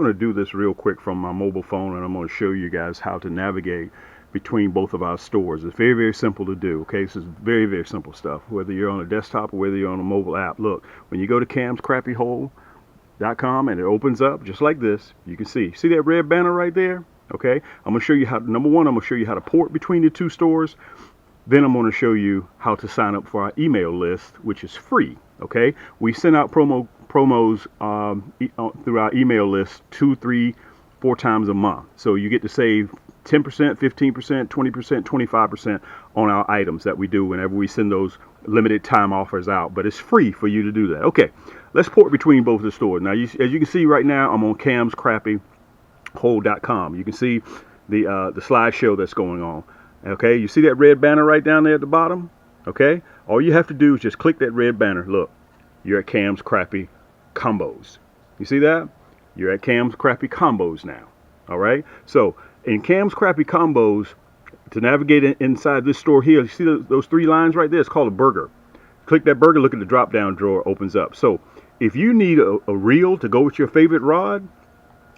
going to do this real quick from my mobile phone, and I'm going to show you guys how to navigate between both of our stores. It's very, very simple to do. Okay, this is very, very simple stuff, whether you're on a desktop or whether you're on a mobile app. Look, when you go to camscrappyhole.com and it opens up just like this, you can see that red banner right there. Okay, I'm going to show you how, number one, I'm going to show you how to port between the two stores. Then I'm going to show you how to sign up for our email list, which is free. Okay, we send out promos through our email list 2, 3, 4 times a month. So you get to save 10%, 15%, 20%, 25% on our items that we do whenever we send those limited time offers out. But it's free for you to do that. Okay, let's port between both the stores. Now, as you can see right now, I'm on camscrappyhole.com. You can see the slideshow that's going on. Okay, you see that red banner right down there at the bottom? Okay, all you have to do is just click that red banner. Look, you're at Cam's Crappy Combos. You see that? You're at Cam's Crappy Combos now. All right, so in Cam's Crappy Combos, to navigate inside this store here, you see those 3 lines right there? It's called a burger. Click that burger, look at the drop down drawer, opens up. So if you need a reel to go with your favorite rod,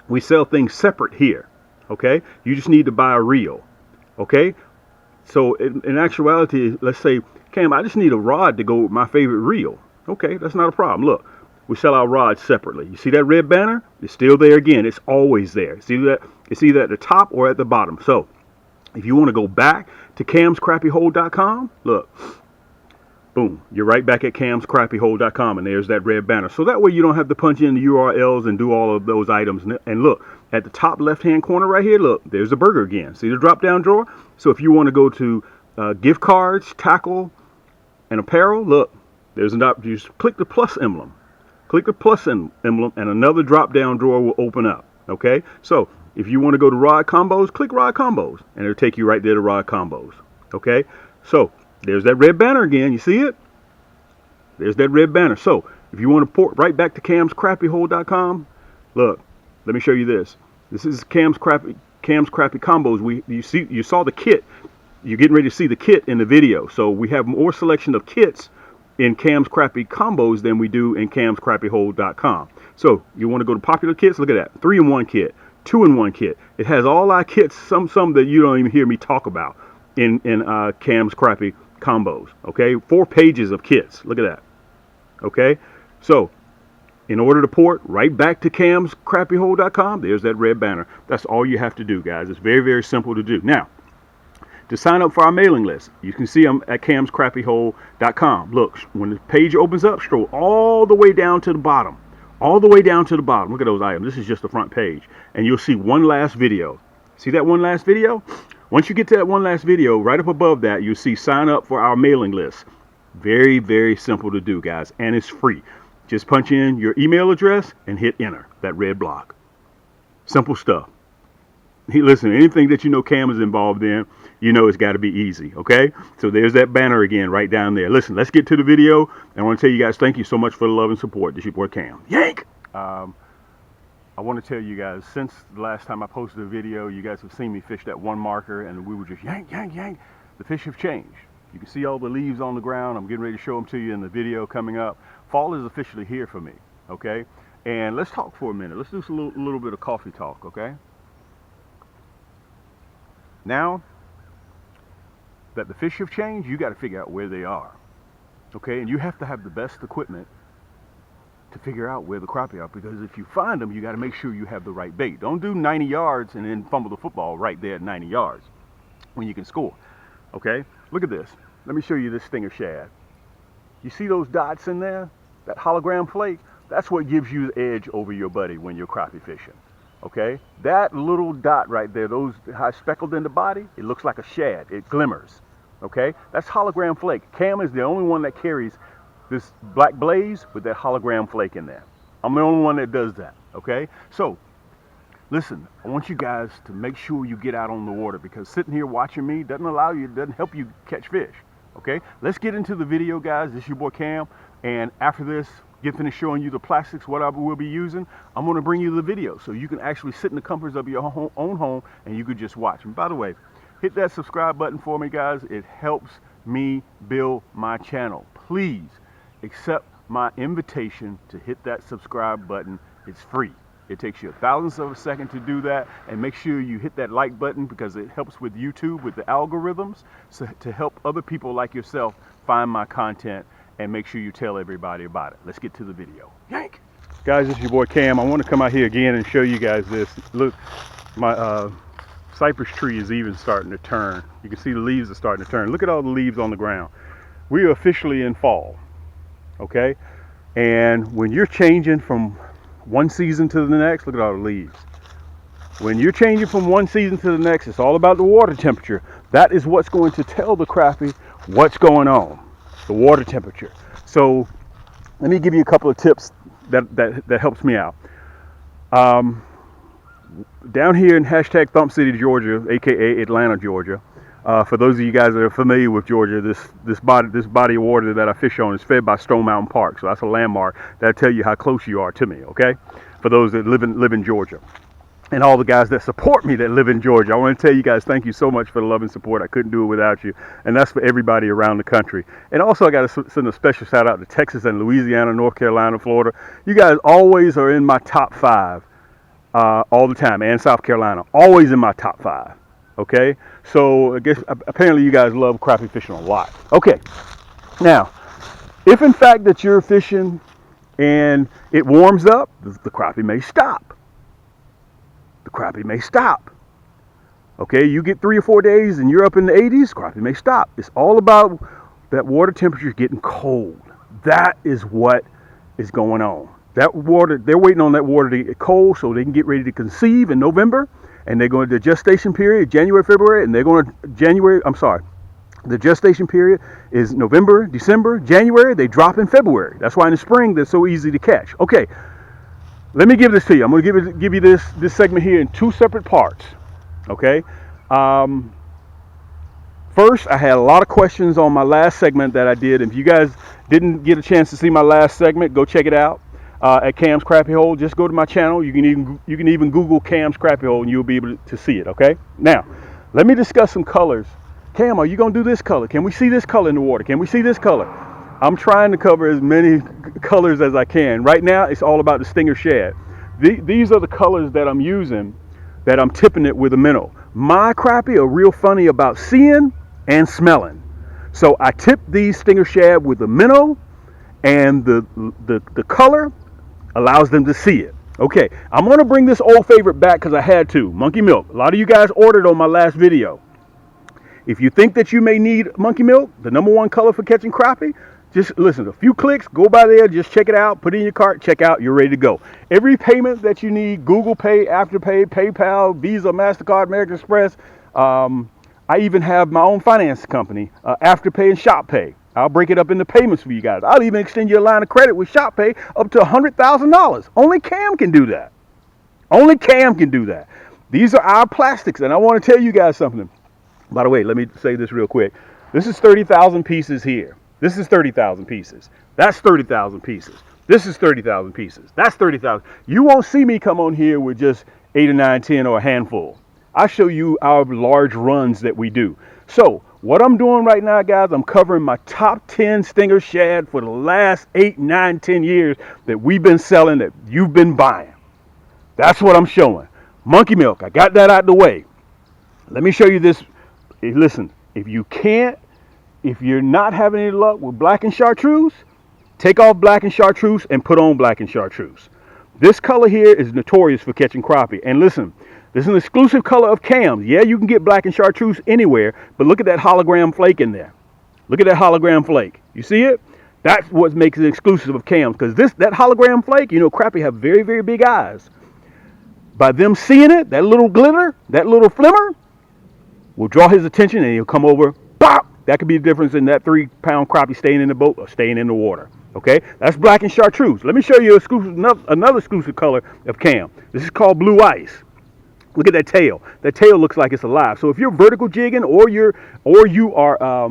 we sell things separate here. Okay, you just need to buy a reel. Okay, so in actuality, let's say, Cam, I just need a rod to go with my favorite reel. Okay, that's not a problem. Look, we sell our rods separately. You see that red banner? It's still there again. It's always there. See that? It's either at the top or at the bottom. So if you want to go back to camscrappyhole.com, look, boom, you're right back at camscrappyhole.com, and there's that red banner. So that way you don't have to punch in the URLs and do all of those items. And look, at the top left-hand corner right here, look, there's the burger again. See the drop-down drawer? So if you want to go to gift cards, tackle, and apparel, look, there's an option. You just click the plus emblem. Click the plus emblem, and another drop-down drawer will open up. Okay? So if you want to go to rod combos, click rod combos, and it'll take you right there to rod combos. Okay? So there's that red banner again. You see it? There's that red banner. So if you want to port right back to camscrappyhole.com, look, let me show you this. This is Cam's Crappy Combos. You saw the kit. You're getting ready to see the kit in the video. So we have more selection of kits in Cam's Crappy Combos than we do in camscrappyhole.com. So you want to go to popular kits? Look at that. 3-in-1 kit, 2-in-1 kit. It has all our kits, some that you don't even hear me talk about in Cam's Crappy Combos. Okay, 4 pages of kits. Look at that. Okay, so in order to port right back to camscrappyhole.com, there's that red banner. That's all you have to do, guys. It's very, very simple to do. Now, to sign up for our mailing list, you can see I'm at camscrappyhole.com. Look, when the page opens up, scroll all the way down to the bottom. All the way down to the bottom. Look at those items. This is just the front page. And you'll see one last video. See that one last video? Once you get to that one last video, right up above that, you'll see sign up for our mailing list. Very, very simple to do, guys. And it's free. Just punch in your email address and hit enter, that red block. Simple stuff. Hey, listen, anything that you know Cam is involved in, you know it's got to be easy, okay? So there's that banner again right down there. Listen, let's get to the video. I want to tell you guys thank you so much for the love and support. This is your boy Cam. Yank! I want to tell you guys, since the last time I posted a video, you guys have seen me fish that one marker, and we were just yank, yank, yank. The fish have changed. You can see all the leaves on the ground. I'm getting ready to show them to you in the video coming up. Fall is officially here for me, okay? And let's talk for a minute. Let's do a little bit of coffee talk, okay? Now that the fish have changed, you got to figure out where they are, okay? And you have to have the best equipment to figure out where the crappie are, because if you find them, you got to make sure you have the right bait. Don't do 90 yards and then fumble the football right there at 90 yards when you can score, okay? Look at this. Let me show you this thing of shad. You see those dots in there? That hologram flake? That's what gives you the edge over your buddy when you're crappie fishing. Okay? That little dot right there, those how it's speckled in the body, it looks like a shad. It glimmers. Okay? That's hologram flake. Cam is the only one that carries this black blaze with that hologram flake in there. I'm the only one that does that. Okay? So, listen, I want you guys to make sure you get out on the water, because sitting here watching me doesn't help you catch fish. Okay? Let's get into the video, guys. This is your boy Cam, and after this, get finished showing you the plastics, what I will be using, I'm going to bring you the video so you can actually sit in the comforts of your own home and you could just watch. And by the way, hit that subscribe button for me, guys. It helps me build my channel. Please accept my invitation to hit that subscribe button. It's free. It takes you a thousandth of a second to do that, and make sure you hit that like button because it helps with YouTube, with the algorithms, so to help other people like yourself find my content, and make sure you tell everybody about it. Let's get to the video. Yank! Guys, this is your boy Cam. I want to come out here again and show you guys this. Look, my cypress tree is even starting to turn. You can see the leaves are starting to turn. Look at all the leaves on the ground. We are officially in fall, okay? And when you're changing from one season to the next, look at all the leaves. When you're changing from one season to the next, it's all about the water temperature. That is what's going to tell the crappie what's going on, the water temperature. So let me give you a couple of tips that helps me out. Down here in hashtag Thump City, Georgia, aka Atlanta, Georgia. For those of you guys that are familiar with Georgia, this body of water that I fish on is fed by Stone Mountain Park. So that's a landmark that'll tell you how close you are to me, okay? For those that live in Georgia. And all the guys that support me that live in Georgia, I want to tell you guys thank you so much for the love and support. I couldn't do it without you. And that's for everybody around the country. And also I got to send a special shout out to Texas and Louisiana, North Carolina, Florida. You guys always are in my top 5 all the time. And South Carolina, always in my top 5. Okay, so I guess apparently you guys love crappie fishing a lot. Okay, now, if in fact that you're fishing and it warms up, the crappie may stop. The crappie may stop. Okay, you get 3 or 4 days and you're up in the 80s, crappie may stop. It's all about that water temperature getting cold. That is what is going on. That water, they're waiting on that water to get cold so they can get ready to conceive in November. And they're going to the gestation period, January, February, and they're going to the gestation period is November, December, January. They drop in February. That's why in the spring they're so easy to catch. Okay, let me give this to you. I'm going to give you this segment here in 2 separate parts. Okay. First, I had a lot of questions on my last segment that I did. If you guys didn't get a chance to see my last segment, go check it out. At Cam's Crappie Hole, just go to my channel. You can even Google Cam's Crappie Hole and you'll be able to see it. Okay. Now, let me discuss some colors. Cam, are you gonna do this color? Can we see this color in the water? Can we see this color? I'm trying to cover as many colors as I can. Right now, it's all about the Stinger Shad. These are the colors that I'm using, that I'm tipping it with a minnow. My crappie are real funny about seeing and smelling, so I tip these Stinger Shad with a minnow, and the color allows them to see it. Okay, I'm going to bring this old favorite back because I had to. Monkey milk. A lot of you guys ordered on my last video. If you think that you may need monkey milk, the #1 color for catching crappie, just listen, a few clicks, go by there, just check it out, put it in your cart, check out, you're ready to go. Every payment that you need, Google Pay, Afterpay, PayPal, Visa, MasterCard, American Express. I even have my own finance company, Afterpay and ShopPay. I'll break it up into payments for you guys. I'll even extend you a line of credit with ShopPay up to $100,000. Only Cam can do that. Only Cam can do that. These are our plastics, and I want to tell you guys something. By the way, let me say this real quick. This is 30,000 pieces here. This is 30,000 pieces. That's 30,000 pieces. This is 30,000 pieces. That's 30,000. You won't see me come on here with just 8 or 9, 10, or a handful. I show you our large runs that we do. So what I'm doing right now, guys, I'm covering my top 10 Stinger Shad for the last 8, 9, 10 years that we've been selling, that you've been buying. That's what I'm showing. Monkey milk, I got that out the way. Let me show you this. Listen, if you're not having any luck with black and chartreuse, take off black and chartreuse and put on black and chartreuse. This color here is notorious for catching crappie. And listen, this is an exclusive color of Cam's. Yeah, you can get black and chartreuse anywhere, but look at that hologram flake in there. Look at that hologram flake. You see it? That's what makes it exclusive of Cam's, because that hologram flake, you know, crappie have very, very big eyes. By them seeing it, that little glitter, that little flimmer, will draw his attention and he'll come over, pop! That could be the difference in that 3-pound crappie staying in the boat or staying in the water. Okay, that's black and chartreuse. Let me show you another exclusive color of Cam. This is called blue ice. Look at that tail. That tail looks like it's alive. So if you're vertical jigging or you are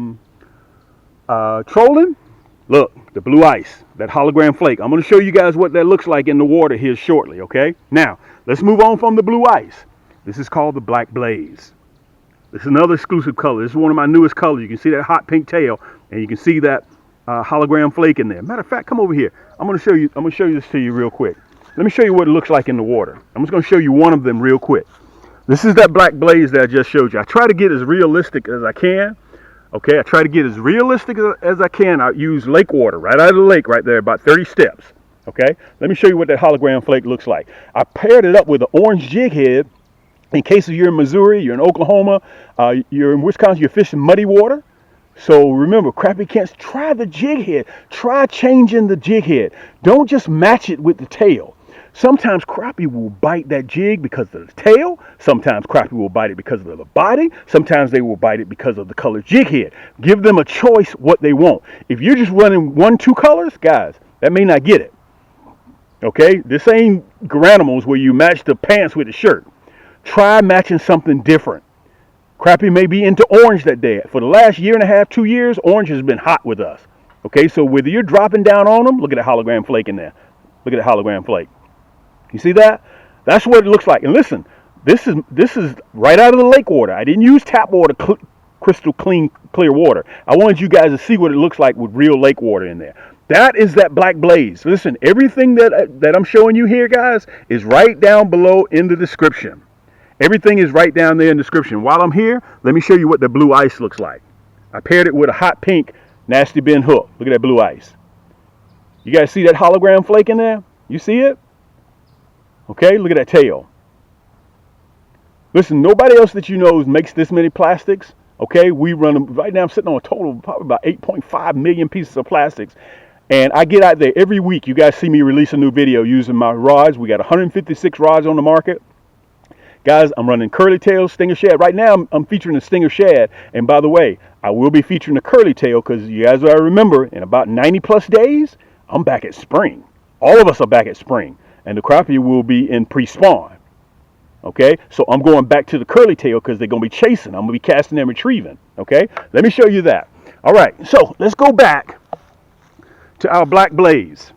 trolling, look, the blue ice, that hologram flake. I'm going to show you guys what that looks like in the water here shortly. Okay. Now let's move on from the blue ice. This is called the black blaze. This is another exclusive color. This is one of my newest colors. You can see that hot pink tail, and you can see that hologram flake in there. Matter of fact, come over here. I'm going to show you this to you real quick. Let me show you what it looks like in the water. I'm just going to show you one of them real quick. This is that black blaze that I just showed you. I try to get as realistic as I can. Okay, I try to get as realistic as I can. I use lake water right out of the lake right there, about 30 steps. Okay, let me show you what that hologram flake looks like. I paired it up with an orange jig head. In case you're in Missouri, you're in Oklahoma, you're in Wisconsin, you're fishing muddy water. So remember, crappie cans, try the jig head. Try changing the jig head. Don't just match it with the tail. Sometimes crappie will bite that jig because of the tail. Sometimes crappie will bite it because of the body. Sometimes they will bite it because of the color jig head. Give them a choice what they want. If you're just running 1-2 colors, guys, that may not get it. Okay, this ain't Garanimals where you match the pants with the shirt. Try matching something different. Crappie may be into orange that day. For the last 1.5 to 2 years, orange has been hot with us. Okay, so whether you're dropping down on them, look at that hologram flake in there. Look at that hologram flake. You see that? That's what it looks like. And listen, this is right out of the lake water. I didn't use tap water, crystal clear water. I wanted you guys to see what it looks like with real lake water in there. That is that black blaze. Listen, everything that I'm showing you here, guys, is right down below in the description. Everything is right down there in the description. While I'm here, let me show you what the blue ice looks like. I paired it with a hot pink nasty bin hook. Look at that blue ice. You guys see that hologram flake in there? You see it? Okay, look at that tail. Listen, nobody else that you know makes this many plastics. Okay, we run them. Right now I'm sitting on a total of probably about 8.5 million pieces of plastics. And I get out there every week. You guys see me release a new video using my rods. We got 156 rods on the market. Guys, I'm running curly tail, stinger shad. Right now, I'm featuring the stinger shad. And by the way, I will be featuring the curly tail because you guys gotta remember, in about 90 plus days, I'm back at spring. All of us are back at spring. And the crappie will be in pre-spawn. Okay, so I'm going back to the curly tail because they're going to be chasing. I'm going to be casting and retrieving. Okay, let me show you that. All right, so let's go back to our black blaze.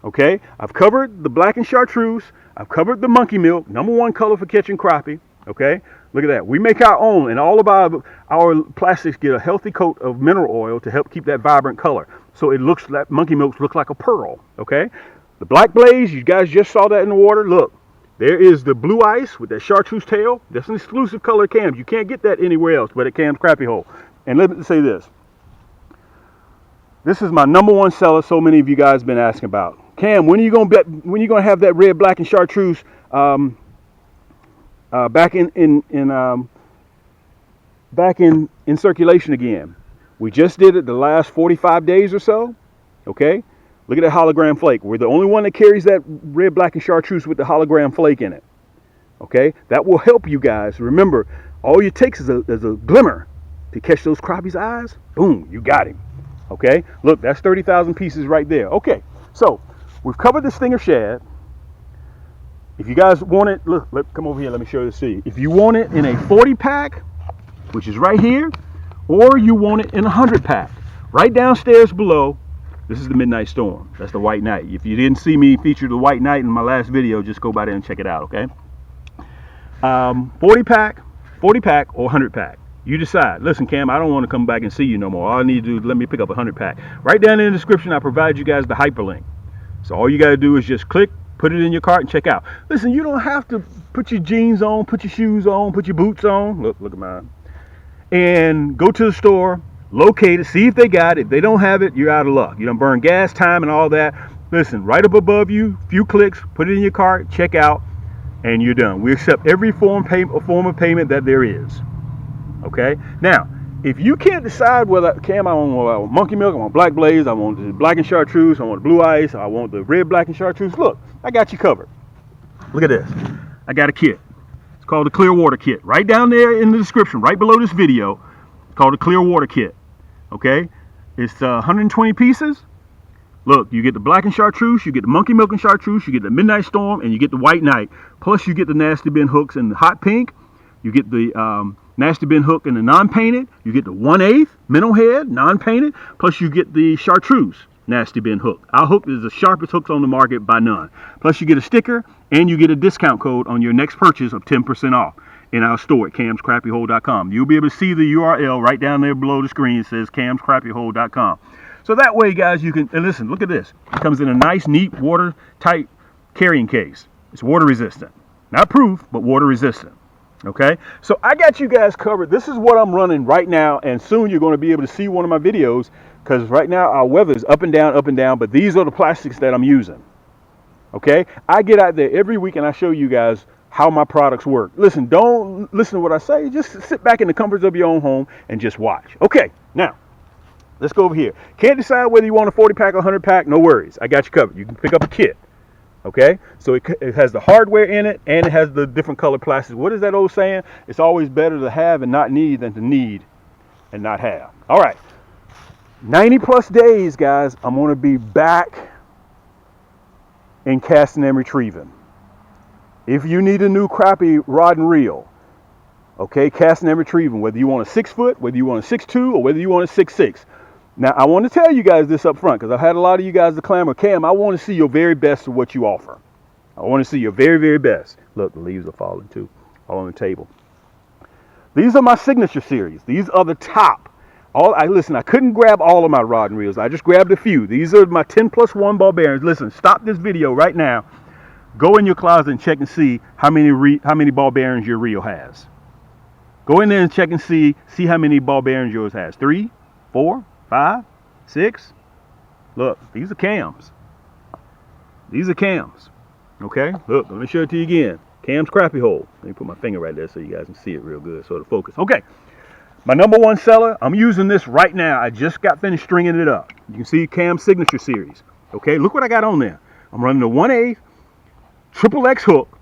Okay, I've covered the black and chartreuse. I've covered the monkey milk, #1 color for catching crappie. Okay, look at that. We make our own, and all of our plastics get a healthy coat of mineral oil to help keep that vibrant color. So it looks like monkey milk looks like a pearl. Okay, the black blaze, you guys just saw that in the water. Look, there is the blue ice with that chartreuse tail. That's an exclusive color Cams. You can't get that anywhere else but at Cam's Crappie Hole. And let me say this. This is my #1 seller. So many of you guys been asking about. Cam, when are you gonna have that red, black, and chartreuse back in circulation again? We just did it the last 45 days or so. Okay, look at that hologram flake. We're the only one that carries that red, black, and chartreuse with the hologram flake in it. Okay, that will help you guys. Remember, all it takes is a glimmer to catch those crappie's eyes. Boom, you got him. Okay, look, that's 30,000 pieces right there. Okay, so we've covered the stinger shad. If you guys want it, look, come over here. Let me show you the see. If you want it in a 40 pack, which is right here, or you want it in a 100 pack, right downstairs below. This is the Midnight Storm. That's the White Knight. If you didn't see me feature the White Knight in my last video, just go by there and check it out. Okay. 40 pack, or 100 pack. You decide. Listen, Cam, I don't want to come back and see you no more. All I need to do is let me pick up a 100 pack. Right down in the description, I provide you guys the hyperlink. So all you got to do is just click, put it in your cart, and check out. Listen, you don't have to put your jeans on, put your shoes on, put your boots on. Look at mine. And go to the store, locate it, see if they got it. If they don't have it, you're out of luck. You don't burn gas, time, and all that. Listen, right up above you, few clicks, put it in your cart, check out, and you're done. We accept every form of payment that there is. Okay? Now, if you can't decide whether, Cam, I want monkey milk, I want black blaze, I want the black and chartreuse, I want the blue ice, I want the red, black, and chartreuse, look, I got you covered. Look at this. I got a kit. It's called the Clear Water Kit. Right down there in the description, right below this video, it's called the Clear Water Kit. Okay? It's 120 pieces. Look, you get the black and chartreuse, you get the monkey milk and chartreuse, you get the Midnight Storm, and you get the White Knight. Plus, you get the nasty bin hooks and the hot pink. You get the nasty bin hook and the non-painted. You get the 1/8 minnow head, non-painted. Plus, you get the chartreuse nasty bin hook. Our hook is the sharpest hooks on the market by none. Plus, you get a sticker and you get a discount code on your next purchase of 10% off in our store at camscrappiehole.com. You'll be able to see the URL right down there below the screen. It says camscrappiehole.com. So that way, guys, you can, and listen, look at this. It comes in a nice, neat, watertight carrying case. It's water resistant. Not proof, but water resistant. Okay, so I got you guys covered. This is what I'm running right now, and soon you're going to be able to see one of my videos, because right now our weather is up and down, but these are the plastics that I'm using. Okay, I get out there every week and I show you guys how my products work. Listen, don't listen to what I say. Just sit back in the comforts of your own home and just watch. Okay, now let's go over here. Can't decide whether you want a 40 pack or 100 pack. No worries, I got you covered. You can pick up a kit. Okay, so it has the hardware in it, and it has the different color plastics. What is that old saying? It's always better to have and not need than to need and not have. All right, 90 plus days, guys. I'm going to be back in casting and retrieving. If you need a new crappie rod and reel, okay, casting and retrieving, whether you want a 6 foot, whether you want a 6'2", or whether you want a 6'6". Now, I want to tell you guys this up front, because I've had a lot of you guys to clamor, Cam, I want to see your very best of what you offer. I want to see your very, very best. Look, the leaves are falling too, all on the table. These are my signature series. These are the top. Listen, I couldn't grab all of my rod and reels. I just grabbed a few. These are my 10+1 ball bearings. Listen, stop this video right now. Go in your closet and check and see how many ball bearings your reel has. Go in there and check and see how many ball bearings yours has. 3, 4, 5, 6. Look, these are cams. These are cams. Okay, look, let me show it to you again. Cam's crappie hole. Let me put my finger right there so you guys can see it real good, so to focus. Okay, my #1 seller, I'm using this right now. I just got finished stringing it up. You can see Cam's signature series. Okay, look what I got on there. I'm running a 1/8 XXX hook.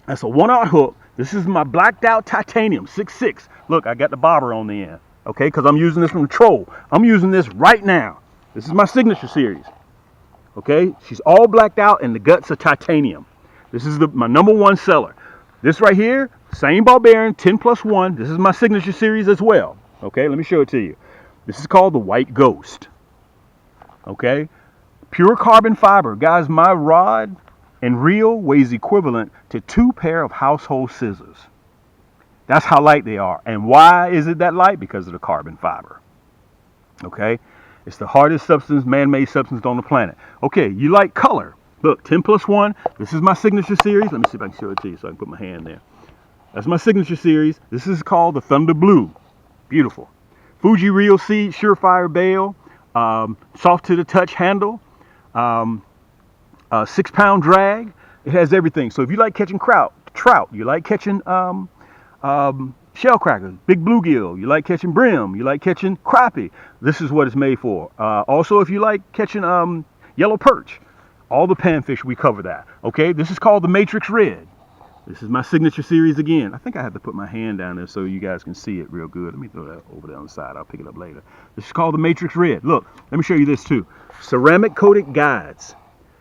That's a 1/0 hook. This is my blacked out titanium 6'6". Look, I got the bobber on the end. Okay, because I'm using this from the Troll. I'm using this right now. This is my signature series. Okay, she's all blacked out and the guts are titanium. This is my #1 seller. This right here, same ball bearing, 10+1. This is my signature series as well. Okay, let me show it to you. This is called the White Ghost. Okay, pure carbon fiber. Guys, my rod and reel weighs equivalent to 2 pair of household scissors. That's how light they are. And why is it that light? Because of the carbon fiber. Okay? It's the hardest substance, man-made substance on the planet. Okay, you like color. Look, 10+1. This is my signature series. Let me see if I can show it to you so I can put my hand there. That's my signature series. This is called the Thunder Blue. Beautiful. Fuji Reel Seed, Surefire Bail, soft to the touch handle, 6-pound drag. It has everything. So if you like catching trout, you like catching shell crackers, big bluegill, you like catching brim, you like catching crappie, this is what it's made for. Also, if you like catching yellow perch, all the panfish, we cover that. Okay, this is called the Matrix Red. This is my signature series again. I think I have to put my hand down there so you guys can see it real good. Let me throw that over there on the side. I'll pick it up later. This is called the Matrix Red. Look, let me show you this too. Ceramic coated guides.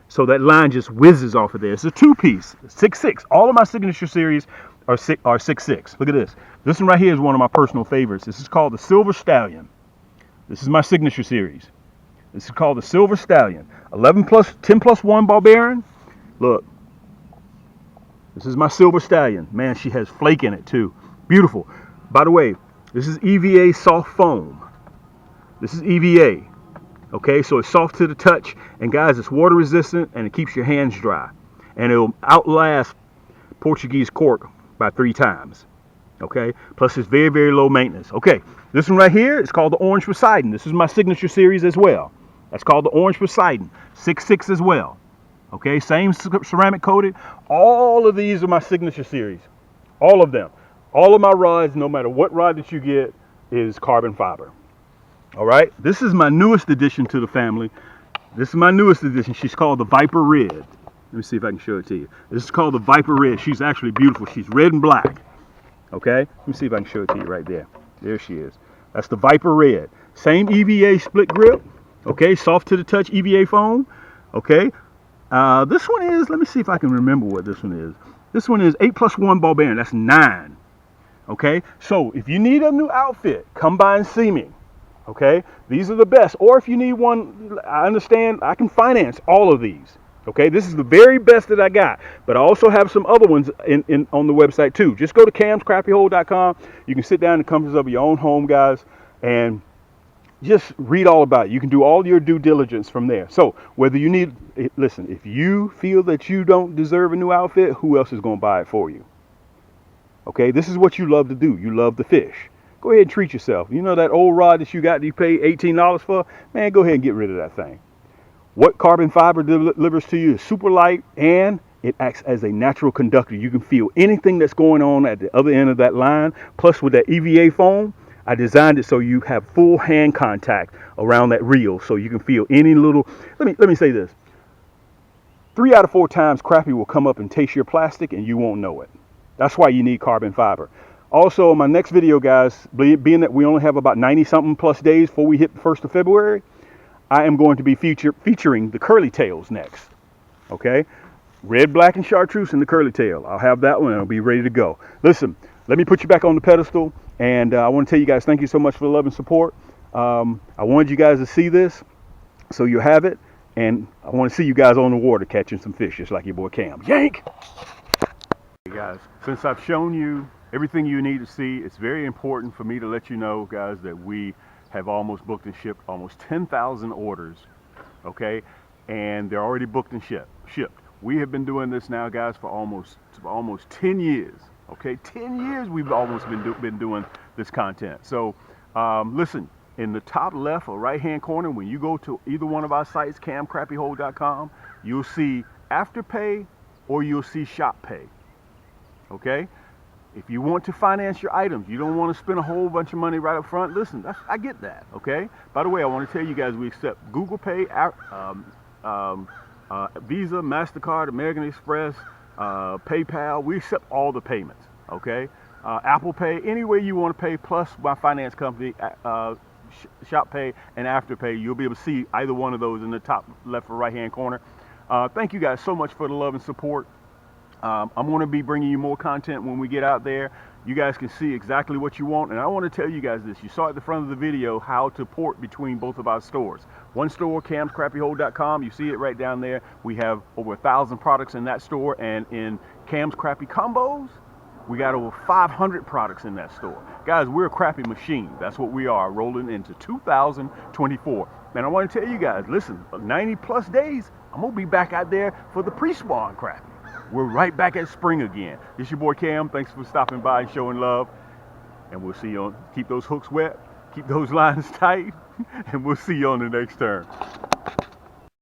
So that line just whizzes off of there. It's a 2-piece, 6'6". All of my signature series are 6'6". Look at this. This one right here is one of my personal favorites. This is called the Silver Stallion. This is my signature series. This is called the Silver Stallion. 10+1 ball bearing. Look. This is my Silver Stallion. Man, she has flake in it too. Beautiful. By the way, this is EVA soft foam. This is EVA. Okay, so it's soft to the touch. And guys, it's water resistant and it keeps your hands dry. And it'll outlast Portuguese cork by 3 times. Okay, plus it's very, very low maintenance. Okay, this one right here is called the Orange Poseidon. This is my signature series as well. That's called the Orange Poseidon. 6'6" as well. Okay, same ceramic coated. All of these are my signature series. All of them. All of my rods, no matter what rod that you get, is carbon fiber. All right, this is my newest addition to the family. This is my newest addition. She's called the Viper Red. Let me see if I can show it to you. This is called the Viper Red. She's actually beautiful. She's red and black. Okay, let me see if I can show it to you right there. There she is. That's the Viper Red. Same EVA split grip. Okay, soft to the touch EVA foam. Okay, this one is, let me see if I can remember what this one is. This one is 8+1 ball bearing. That's 9. Okay, so if you need a new outfit, come by and see me. Okay, these are the best. Or if you need one, I understand, I can finance all of these. Okay, this is the very best that I got, but I also have some other ones on the website too. Just go to camscrappiehole.com. You can sit down in the comforts of your own home, guys, and Just read all about it. You can do all your due diligence from there. So whether you need, listen, if you feel that you don't deserve a new outfit, who else is going to buy it for you? Okay, this is what you love to do. You love to fish. Go ahead and treat yourself. You know that old rod that you got that you pay $18 for? Man, go ahead and get rid of that thing. What carbon fiber delivers to you is super light, and it acts as a natural conductor. You can feel anything that's going on at the other end of that line. Plus with that EVA foam, I designed it so you have full hand contact around that reel, so you can feel any little. Let me say this. 3 out of 4 times Crappie will come up and taste your plastic and you won't know it. That's why you need carbon fiber. Also, my next video, guys, being that we only have about 90 something plus days before we hit the 1st of February, I am going to be featuring the curly tails next. Okay? Red, black, and chartreuse in the curly tail. I'll have that one and I'll be ready to go. Listen, let me put you back on the pedestal, and I want to tell you guys thank you so much for the love and support. I wanted you guys to see this, so you have it, and I want to see you guys on the water catching some fish, just like your boy Cam. Yank! Hey guys, since I've shown you everything you need to see, it's very important for me to let you know, guys, that we have almost booked and shipped almost 10,000 orders, okay? And they're already booked and shipped. We have been doing this now, guys, for almost 10 years, okay? 10 years we've almost been doing this content. So listen, in the top left or right hand corner, when you go to either one of our sites, camcrappiehold.com, you'll see Afterpay or you'll see Shop Pay, okay? If you want to finance your items, you don't want to spend a whole bunch of money right up front, listen, I get that, okay? By the way, I want to tell you guys we accept Google Pay, Visa, MasterCard, American Express, PayPal. We accept all the payments, okay? Apple Pay, any way you want to pay, plus my finance company, Shop Pay and Afterpay. You'll be able to see either one of those in the top left or right hand corner. Thank you guys so much for the love and support. I'm going to be bringing you more content when we get out there. You guys can see exactly what you want, and I want to tell you guys this. You saw at the front of the video how to port between both of our stores. One store, camscrappiehold.com, you see it right down there. We have over 1,000 products in that store, and in Cam's Crappie Combos, we got over 500 products in that store. Guys, we're a crappie machine. That's what we are, rolling into 2024. And I want to tell you guys, listen, 90 plus days, I'm going to be back out there for the pre-spawn crappie. We're right back at spring again. This your boy Cam. Thanks for stopping by and showing love. And we'll see you on, keep those hooks wet, keep those lines tight, and we'll see you on the next turn.